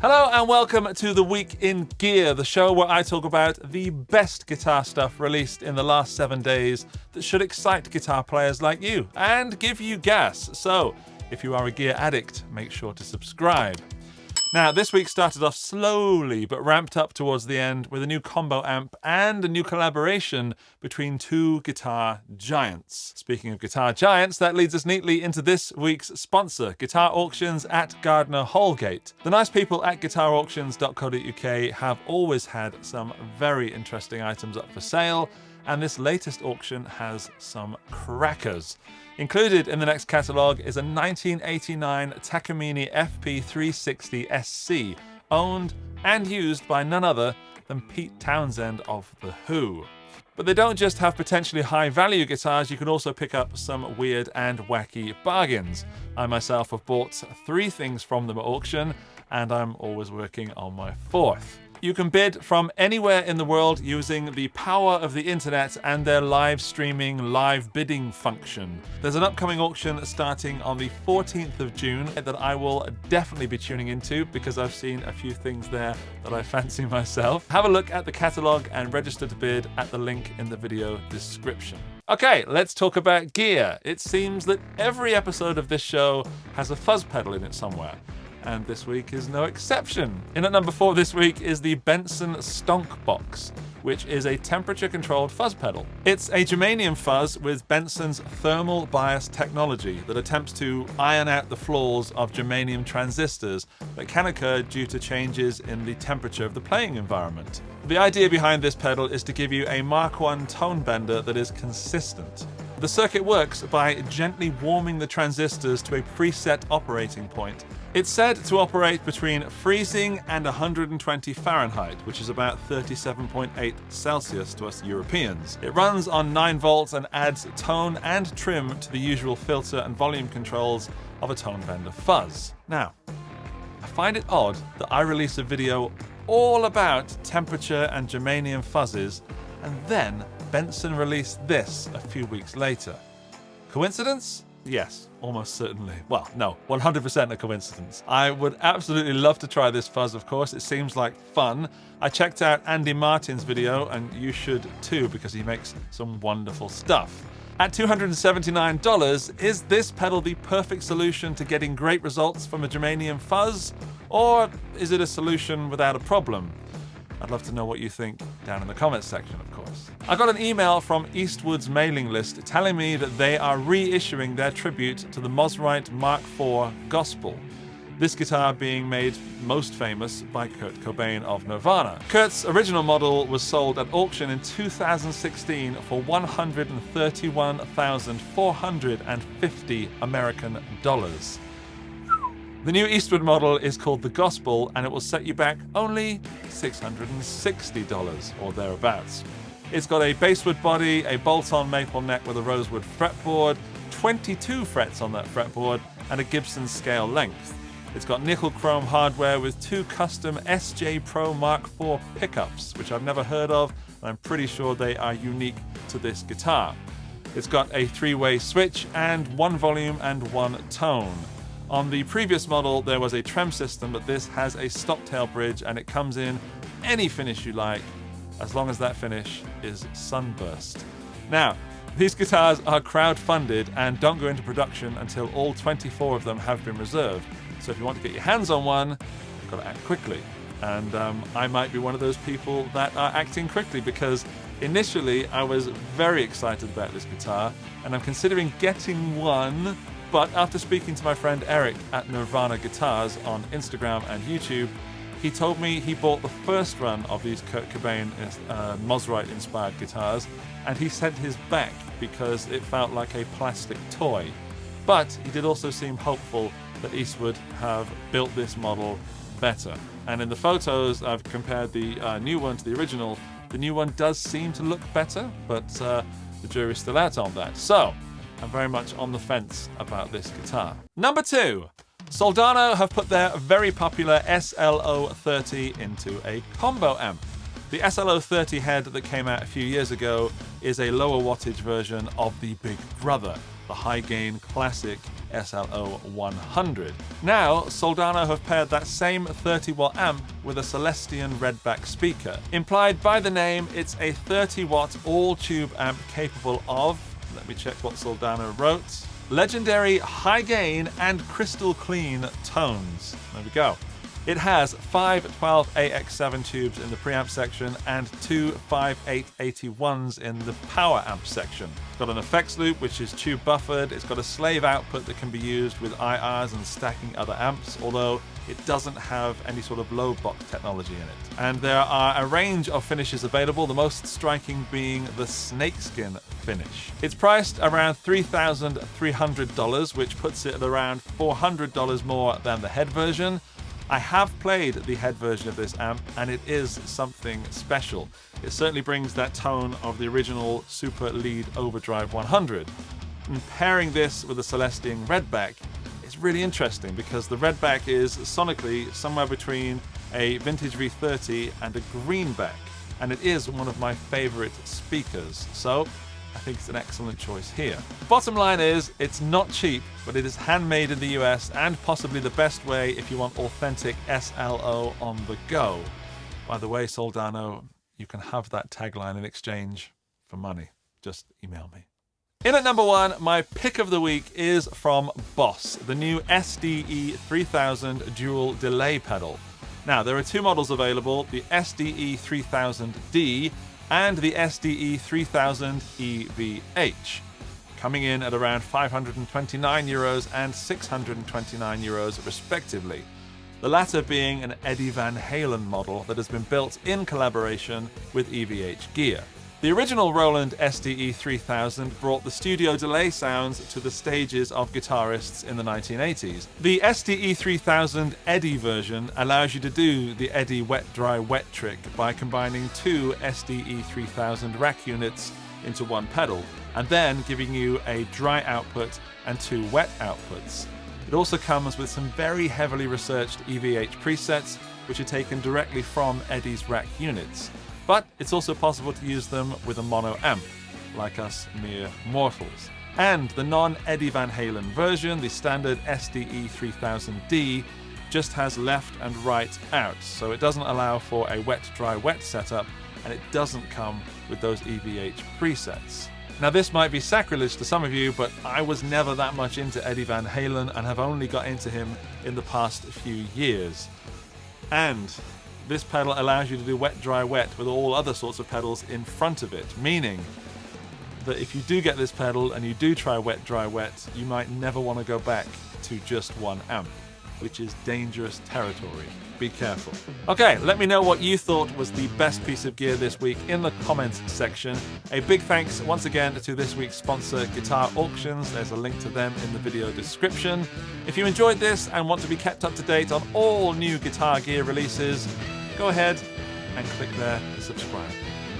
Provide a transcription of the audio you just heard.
Hello and welcome to The Week in Gear, the show where I talk about the best guitar stuff released in the last 7 days that should excite guitar players like you and give you gas. So, if you are a gear addict, make sure to subscribe. Now, this week started off slowly but ramped up towards the end with a new combo amp and a new collaboration between two guitar giants. Speaking of guitar giants, that leads us neatly into this week's sponsor, guitar auctions at Gardner Holgate. The nice people at guitarauctions.co.uk have always had some very interesting items up for sale, and this latest auction has some crackers. Included in the next catalogue is a 1989 Takamine FP360 SC, owned and used by none other than Pete Townshend of The Who. But they don't just have potentially high-value guitars, you can also pick up some weird and wacky bargains. I myself have bought 3 things from them at auction, and I'm always working on my 4th. You can bid from anywhere in the world using the power of the internet and their live streaming live bidding function. There's an upcoming auction starting on the 14th of June that I will definitely be tuning into because I've seen a few things there that I fancy myself. Have a look at the catalogue and register to bid at the link in the video description. Okay, let's talk about gear. It seems that every episode of this show has a fuzz pedal in it somewhere. And this week is no exception. In at number 4 this week is the Benson Stonk Box, which is a temperature-controlled fuzz pedal. It's a germanium fuzz with Benson's thermal bias technology that attempts to iron out the flaws of germanium transistors that can occur due to changes in the temperature of the playing environment. The idea behind this pedal is to give you a Mark I tone bender that is consistent. The circuit works by gently warming the transistors to a preset operating point. It's said to operate between freezing and 120 Fahrenheit, which is about 37.8 Celsius to us Europeans. It runs on 9 volts and adds tone and trim to the usual filter and volume controls of a tone bender fuzz. Now, I find it odd that I release a video all about temperature and germanium fuzzes, and then Benson released this a few weeks later. Coincidence? Yes, almost certainly. Well, no, 100% a coincidence. I would absolutely love to try this fuzz, of course. It seems like fun. I checked out Andy Martin's video, and you should too, because he makes some wonderful stuff. At $279, is this pedal the perfect solution to getting great results from a germanium fuzz? Or is it a solution without a problem? I'd love to know what you think down in the comments section, of course. I got an email from Eastwood's mailing list telling me that they are reissuing their tribute to the Mosrite Mark IV Gospel. This guitar being made most famous by Kurt Cobain of Nirvana. Kurt's original model was sold at auction in 2016 for $131,450 American dollars. The new Eastwood model is called the Gospel, and it will set you back only $660 or thereabouts. It's got a basswood body, a bolt-on maple neck with a rosewood fretboard, 22 frets on that fretboard, and a Gibson scale length. It's got nickel chrome hardware with 2 custom SJ Pro Mark IV pickups, which I've never heard of, and I'm pretty sure they are unique to this guitar. It's got a 3-way switch and 1 volume and 1 tone. On the previous model, there was a trem system, but this has a stop-tail bridge, and it comes in any finish you like, as long as that finish is sunburst. Now, these guitars are crowd-funded and don't go into production until all 24 of them have been reserved. So if you want to get your hands on one, you've got to act quickly. And I might be one of those people that are acting quickly, because initially I was very excited about this guitar, and I'm considering getting one. But after speaking to my friend Eric at Nirvana Guitars on Instagram and YouTube, he told me he bought the first run of these Kurt Cobain Mosrite-inspired guitars, and he sent his back because it felt like a plastic toy. But he did also seem hopeful that Eastwood have built this model better. And in the photos, I've compared the new one to the original. The new one does seem to look better, but the jury's still out on that. So, I'm very much on the fence about this guitar. Number 2. Soldano have put their very popular SLO30 into a combo amp. The SLO30 head that came out a few years ago is a lower wattage version of the Big Brother, the high-gain classic SLO100. Now, Soldano have paired that same 30-watt amp with a Celestion Redback speaker. Implied by the name, it's a 30-watt all-tube amp capable of, let me check what Soldano wrote, legendary high gain and crystal clean tones. There we go. It has 5 12AX7 tubes in the preamp section and 2 5881s in the power amp section. It's got an effects loop which is tube buffered. It's got a slave output that can be used with IRs and stacking other amps, although it doesn't have any sort of low box technology in it. And there are a range of finishes available, the most striking being the snakeskin finish. It's priced around $3,300, which puts it at around $400 more than the head version. I have played the head version of this amp, and it is something special. It certainly brings that tone of the original Super Lead Overdrive 100. And pairing this with a Celestion Redback is really interesting because the Redback is sonically somewhere between a vintage V30 and a greenback, and it is one of my favorite speakers. So I think it's an excellent choice here. Bottom line is, it's not cheap, but it is handmade in the US and possibly the best way if you want authentic SLO on the go. By the way, Soldano, you can have that tagline in exchange for money. Just email me. In at number 1, my pick of the week is from Boss, the new SDE 3000 dual delay pedal. Now, there are 2 models available, the SDE 3000D and the SDE 3000 EVH, coming in at around €529 and €629 respectively. The latter being an Eddie Van Halen model that has been built in collaboration with EVH Gear. The original Roland SDE 3000 brought the studio delay sounds to the stages of guitarists in the 1980s. The SDE 3000 Eddie version allows you to do the Eddie wet dry wet trick by combining 2 SDE 3000 rack units into one pedal, and then giving you a dry output and 2 wet outputs. It also comes with some very heavily researched EVH presets, which are taken directly from Eddie's rack units. But it's also possible to use them with a mono amp, like us mere mortals. And the non-Eddie Van Halen version, the standard SDE 3000D, just has left and right out, so it doesn't allow for a wet dry wet setup, and it doesn't come with those EVH presets. Now, this might be sacrilege to some of you, but I was never that much into Eddie Van Halen and have only got into him in the past few years. And this pedal allows you to do wet, dry, wet with all other sorts of pedals in front of it, meaning that if you do get this pedal and you do try wet, dry, wet, you might never want to go back to just one amp, which is dangerous territory. Be careful. Okay, let me know what you thought was the best piece of gear this week in the comments section. A big thanks once again to this week's sponsor, Guitar Auctions. There's a link to them in the video description. If you enjoyed this and want to be kept up to date on all new guitar gear releases, go ahead and click there to subscribe.